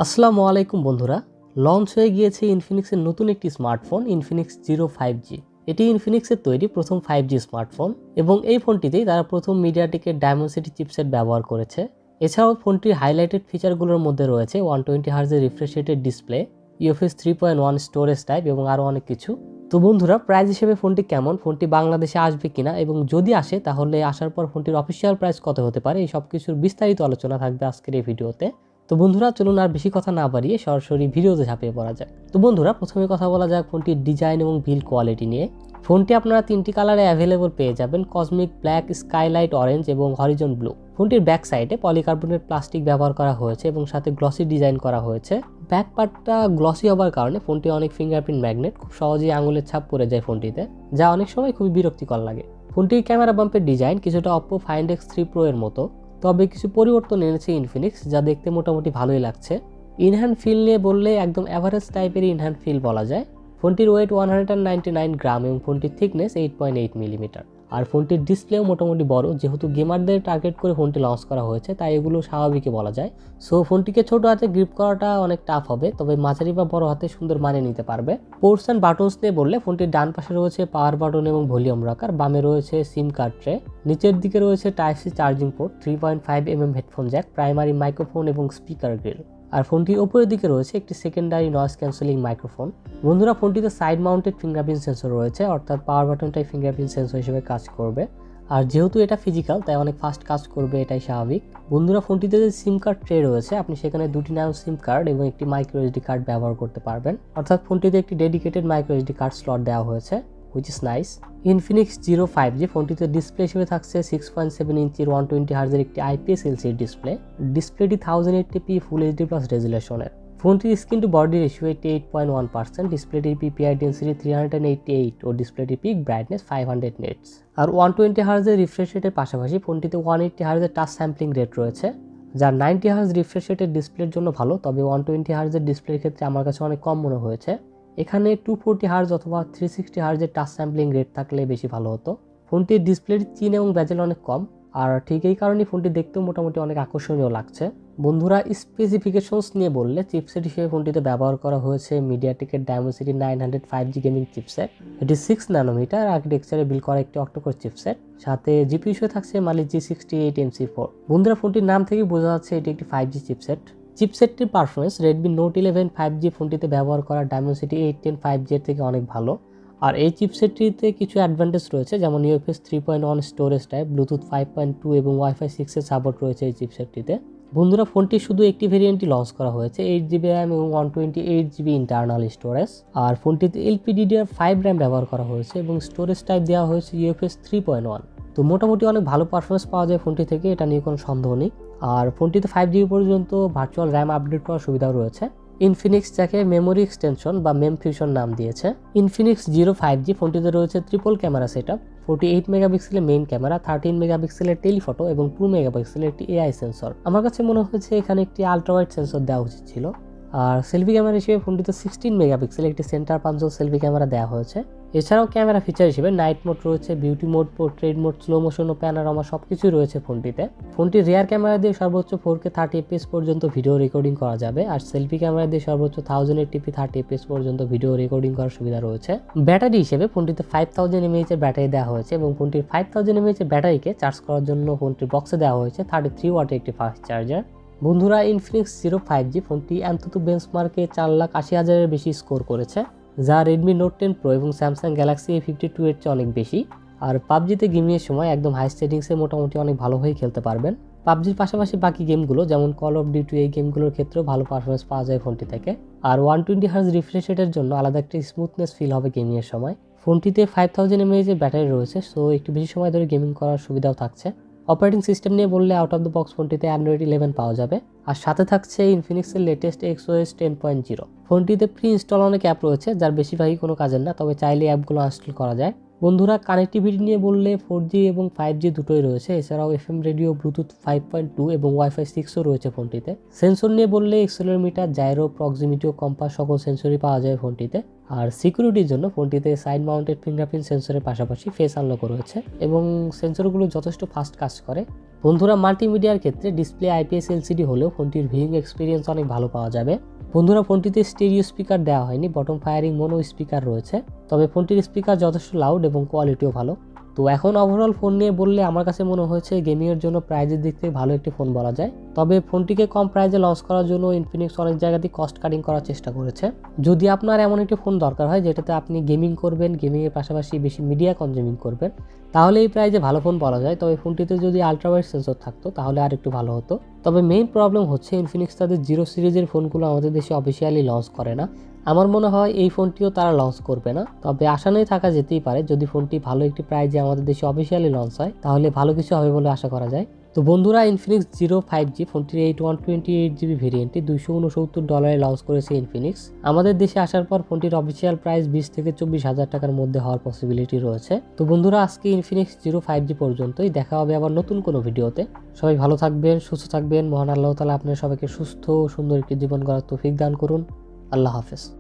আসসালামু আলাইকুম বন্ধুরা। লঞ্চ হয়ে গিয়েছে ইনফিনিক্সের নতুন একটি স্মার্টফোন ইনফিনিক্স জিরো 5G। এটি ইনফিনিক্সের তৈরি প্রথম 5G স্মার্টফোন এবং এই ফোনটিতেই তারা প্রথম মিডিয়াটেকের ডায়মেনসিটি চিপসেট ব্যবহার করেছে। এছাড়াও ফোনটির হাইলাইটেড ফিচারগুলোর মধ্যে রয়েছে 120 হার্জের রিফ্রেশ রেটের ডিসপ্লে, ইউএফএস 3.1 স্টোরেজ টাইপ এবং আরও অনেক কিছু। তো বন্ধুরা, প্রাইস হিসেবে ফোনটি কেমন, ফোনটি বাংলাদেশে আসবে কিনা এবং যদি আসে তাহলে আসার পর ফোনটির অফিসিয়াল প্রাইস কত হতে পারে, এই সব কিছুর বিস্তারিত আলোচনা থাকবে আজকের এই ভিডিওতে। তো বন্ধুরা, চলুন আর বেশি কথা না বাড়িয়ে সরাসরি ভিডিওতে ঝাঁপিয়ে পড়া যাক। তো বন্ধুরা, প্রথমে কথা বলা যাক ফোনটির ডিজাইন এবং বিল্ড কোয়ালিটি নিয়ে। ফোনটি আপনারা তিনটি কালারে অ্যাভেলেবল পেয়ে যাবেন: কসমিক ব্ল্যাক, স্কাইলাইট অরেঞ্জ এবং হরিজন ব্লু। ফোনটির ব্যাক সাইডে পলিকার্বনেট প্লাস্টিক ব্যবহার করা হয়েছে এবং সাথে গ্লসি ডিজাইন করা হয়েছে। ব্যাক পার্টটা গ্লসি হওয়ার কারণে ফোনটি অনেক ফিঙ্গারপ্রিন্ট ম্যাগনেট, খুব সহজেই আঙুলের ছাপ পড়ে যায় ফোনটিতে, যা অনেক সময় খুবই বিরক্তিকর লাগে। ফোনটির ক্যামেরা বাম্পের ডিজাইন কিছুটা অপ্পো ফাইন্ড এক্স 3 প্রো এর মতো, তবে কিছু পরিবর্তন এনেছে ইনফিনিক্স, যা দেখতে মোটামুটি ভালোই লাগছে। ইনহ্যান্ড ফিল নিয়ে বললে একদম অ্যাভারেজ টাইপের ইনহ্যান্ড ফিল বলা যায়। ফোনটির ওয়েট 199 গ্রাম এবং ফোনটির থিকনেস 8.8 মিলিমিটার। আর ফোনটির ডিসপ্লেও মোটামুটি বড়, যেহেতু গেমারদের টার্গেট করে ফোনটি লঞ্চ করা হয়েছে তাই এগুলো স্বাভাবিকই বলা যায়। সো ফোনটিকে ছোট হাতে গ্রিপ করাটা অনেক টাফ হবে, তবে মাঝারি বা বড় হাতে সুন্দর মানিয়ে নিতে পারবে। পোর্টস অ্যান্ড বাটনস নিয়ে বললে ফোনটির ডান পাশে রয়েছে পাওয়ার বাটন এবং ভলিউম রাখার, বামে রয়েছে সিম কার্ড ট্রে, নিচের দিকে রয়েছে type C charging port, 3.5mm headphone jack, primary microphone এবং স্পিকার গ্রিল। আর ফোনটির ওপরের দিকে রয়েছে একটি সেকেন্ডারি নয়েজ ক্যান্সেলিং মাইক্রোফোন। বন্ধুরা, ফোনটিতে সাইড মাউন্টেড ফিঙ্গারপ্রিন্ট সেন্সর রয়েছে, অর্থাৎ পাওয়ার বাটনটাই ফিঙ্গারপ্রিন্ট সেন্সর হিসেবে কাজ করবে। আর যেহেতু এটা ফিজিক্যাল তাই অনেক ফাস্ট কাজ করবে, এটাই স্বাভাবিক। বন্ধুরা, ফোনটিতে যে সিম কার্ড ট্রে রয়েছে, আপনি সেখানে দুটি ন্যানো সিম কার্ড এবং একটি মাইক্রো এসডি কার্ড ব্যবহার করতে পারবেন, অর্থাৎ ফোনটিতে একটি dedicated micro SD card slot দেওয়া হয়েছে, which is nice. Infinix zero 5G ফোনটিতে ডিসপ্লে হিসেবে থাকছে 6.7 ইঞ্চির 120 হার্জের একটি IPS LCD ডিসপ্লে। ডিসপ্লেটি 1080p ফুল এইচডি প্লাস রেজুলেশনের। ফোনটির স্ক্রিন টু বডি রেশিও 88.1%, ডিসপ্লেটির পিপিআই ডেন্সিটি 388 ও ডিসপ্লেটির পিক ব্রাইটনেস 500 নিটস। আর 120 হার্জের রিফ্রেশ রেটের পাশাপাশি ফোনটিতে 180 হার্জের টাচ স্যাম্পলিং রেট রয়েছে, যা 90 হার্জ রিফ্রেশ রেটের ডিসপ্লের জন্য ভালো, তবে 120 হার্জের ডিসপ্লের ক্ষেত্রে আমার কাছে অনেক কম মনে হয়েছে। এখানে 240 হার্জ অথবা 360 হার্জের টাচ স্যাম্পলিং রেট থাকলে বেশি ভালো হতো। ফোনটির ডিসপ্লের চিন এবং ব্যাজেল অনেক কম, আর ঠিক এই কারণেই ফোনটি দেখতেও মোটামুটি অনেক আকর্ষণীয় লাগছে। বন্ধুরা, স্পেসিফিকেশনস নিয়ে বললে চিপসেট হিসেবে ফোনটিতে ব্যবহার করা হয়েছে মিডিয়াটেকের ডায়মেনসিটি 900 5G গেমিং চিপসেট। এটি 6 ন্যানোমিটার আর্কিটেকচারে বিল্ড করা একটি অক্টোকোর চিপসেট, সাথে জিপি হিসেবে থাকছে মালিক G68MC4। বন্ধুরা, ফোনটির নাম থেকে বোঝা যাচ্ছে এটি একটি 5G চিপসেট। চিপসেটটির পারফরমেন্স রেডমি নোট 11 5G ফোনটিতে ব্যবহার করা ডায়মেনসিটি 810 5G এর থেকে অনেক ভালো। আর এই চিপসেটটিতে কিছু অ্যাডভান্টেজ রয়েছে, যেমন ইউএফএস 3.1 স্টোরেজ টাইপ, ব্লুটুথ 5.2 এবং ওয়াইফাই 6 এর সাপোর্ট রয়েছে এই চিপসেটটিতে। বন্ধুরা, ফোনটি শুধু একটি ভেরিয়েন্টই লঞ্চ করা হয়েছে, 8GB র্যাম এবং 128GB ইন্টারনাল স্টোরেজ। আর ফোনটিতে LPDDR5 র্যাম ব্যবহার করা হয়েছে এবং স্টোরেজ টাইপ দেওয়া হয়েছে ইউএফএস 3.1। তো মোটামুটি অনেক ভালো পারফরমেন্স পাওয়া যায় ফোনটি থেকে, এটা নিয়ে কোনো সন্দেহ নেই। আর ফোনটিতে 5GB পর্যন্ত ভার্চুয়াল র্যাম আপডেট করার সুবিধাও রয়েছে। ইনফিনিক্স যাকে মেমোরি এক্সটেনশন বা মেম ফিউশন নাম দিয়েছে। ইনফিনিক্স জিরো 5G ফোনটিতে রয়েছে ট্রিপল ক্যামেরা সেটআপ, 48 মেগাপিক্সেলের মেইন ক্যামেরা, 13 মেগাপিক্সেলের টেলিফটো এবং 2 মেগাপিক্সেলের একটি এআই সেন্সর। আমার কাছে মনে হয়েছে এখানে একটি আলট্রা ওয়াইড সেন্সর দেওয়া উচিত ছিল। আর সেলফি ক্যামেরা হিসেবে ফোনটিতে 16 মেগাপিক্সেলের একটি সেন্টার পাঞ্চল সেলফি ক্যামেরা দেওয়া হয়েছে। এছাড়াও ক্যামেরা ফিচার হিসেবে নাইট মোড রয়েছে, beauty mode, portrait mode, slow motion ও প্যানোরামা সবকিছুই রয়েছে ফোনটিতে। ফোনটির রিয়ার ক্যামেরা দিয়ে সর্বোচ্চ 4K 30fps পর্যন্ত ভিডিও রেকর্ডিং করা যাবে, আর সেলফি ক্যামেরা দিয়ে সর্বোচ্চ 1080p 30fps পর্যন্ত ভিডিও রেকর্ডিং করার সুবিধা রয়েছে। ব্যাটারি হিসেবে ফোনটিতে 5000 mAh এর ব্যাটারি দেওয়া হয়েছে এবং ফোনটির 5000 mAh এর ব্যাটারিকে চার্জ করার জন্য ফোনটির বক্সে দেওয়া হয়েছে 33 ওয়াটের একটি ফাস্ট চার্জার। বন্ধুরা, ইনফিনিক্স জিরো 5G ফোনটি অ্যান্তুতু বেঞ্চমার্কে 4,80,000-এর বেশি স্কোর করেছে, যা রেডমি নোট 10 প্রো এবং স্যামসাং গ্যালাক্সি A52 এর চেয়ে অনেক বেশি। আর পাবজিতে গেমিংয়ের সময় একদম হাই সেটিংসে মোটামুটি অনেক ভালোভাবেই খেলতে পারবেন। পাবজির পাশাপাশি বাকি গেমগুলো যেমন কল অফ ডিউটি, এই গেমগুলোর ক্ষেত্রেও ভালো পারফরমেন্স পাওয়া যায় ফোনটি থেকে। আর 120 হার্জ রিফ্রেশ রেটের জন্য আলাদা একটা স্মুথনেস ফিল হবে গেমিংয়ের সময়। ফোনটিতে 5000 mAh এর ব্যাটারি রয়েছে, সো একটু বেশি সময় ধরে গেমিং করার সুবিধাও থাকছে। অপারেটিং সিস্টেম নিয়ে বললে আউট অফ দ্য বক্স ফোনটিতে অ্যান্ড্রয়েড 11 পাওয়া যাবে, আর সাথে থাকছে ইনফিনিক্সের লেটেস্ট XOS 10.0। ফোনটিতে প্রি ইনস্টল অনেক অ্যাপ রয়েছে, যার বেশিরভাগই কোনো কাজের না, তবে চাইলে অ্যাপগুলো ইনস্টল করা যায়। বন্ধুরা কানেক্টিভিটি নিয়ে বললে 4G এবং 5G দুটোই রয়েছে, এছাড়াও FM রেডিও, ব্লুটুথ 5.2 এবং ওয়াইফাই 6ও রয়েছে ফোনটিতে। সেন্সর নিয়ে বললে অ্যাক্সেলেরোমিটার, জাইরো, প্রক্সিমিটি ও কম্পাস সকল সেন্সরই পাওয়া যায় ফোনটিতে। আর সিকিউরিটির জন্য ফোনটিতে সাইড মাউন্টেড ফিঙ্গারপ্রিন্ট সেন্সরের পাশাপাশি ফেস আনলকও রয়েছে এবং সেন্সরগুলো যথেষ্ট ফাস্ট কাজ করে। বন্ধুরা মাল্টিমিডিয়ার ক্ষেত্রে ডিসপ্লে IPS LCD হলেও ফোনটির ভিউইং এক্সপিরিয়েন্স অনেক ভালো পাওয়া যাবে। বন্ধুরা ফোনটিতে স্টেরিও স্পিকার দেওয়া হয়নি, বটম ফায়ারিং মোনো স্পিকার রয়েছে, তবে ফোনটির স্পিকার যথেষ্ট লাউড এবং কোয়ালিটিও ভালো। তো এখন ওভারঅল ফোন নিয়ে বললে আমার কাছে মনে হয়েছে গেমিংয়ের জন্য প্রাইজের দিক থেকে ভালো একটি ফোন বলা যায়। তবে ফোনটিকে কম প্রাইজে লঞ্চ করার জন্য ইনফিনিক্স অনেক জায়গাতেই কস্ট কাটিং করার চেষ্টা করেছে। যদি আপনার এমন একটি ফোন দরকার হয় যেটাতে আপনি গেমিং করবেন, গেমিংয়ের পাশাপাশি বেশি মিডিয়া কনজিউমিং করবেন, তাহলে এই প্রাইজে ভালো ফোন বলা যায়। তবে ফোনটিতে যদি আলট্রাওয়াইড সেন্সর থাকতো তাহলে আর একটু ভালো হতো। তবে মেইন প্রবলেম হচ্ছে ইনফিনিক্স তাদের জিরো সিরিজের ফোনগুলো আমাদের দেশে অফিসিয়ালি লঞ্চ করে না। আমার মনে হয় এই ফোনটিও তারা লঞ্চ করবে না, তবে আশা নেই থাকা যেতেই পারে। যদি ফোনটি ভালো একটি প্রাইজে আমাদের দেশে অফিসিয়ালি লঞ্চ হয় তাহলে ভালো কিছু হবে বলে আশা করা যায়। তো বন্ধুরা ইনফিনিক্স Zero 5G ফোনটির 128GB ভেরিয়েন্টটি $269 লঞ্চ করেছে ইনফিনিক্স। আমাদের দেশে আসার পর ফোনটির অফিসিয়াল প্রাইস 20 থেকে 24,000 টাকার মধ্যে হওয়ার পসিবিলিটি রয়েছে। তো বন্ধুরা আজকে ইনফিনিক্স Zero 5G পর্যন্তই, দেখা হবে আবার নতুন কোনো ভিডিওতে। সবাই ভালো থাকবেন, সুস্থ থাকবেন। মহান আল্লাহ তাআলা আপনাদের সবাইকে সুস্থ সুন্দর একটি জীবন গড়ার তৌফিক দান করুন। আল্লাহ হাফেজ।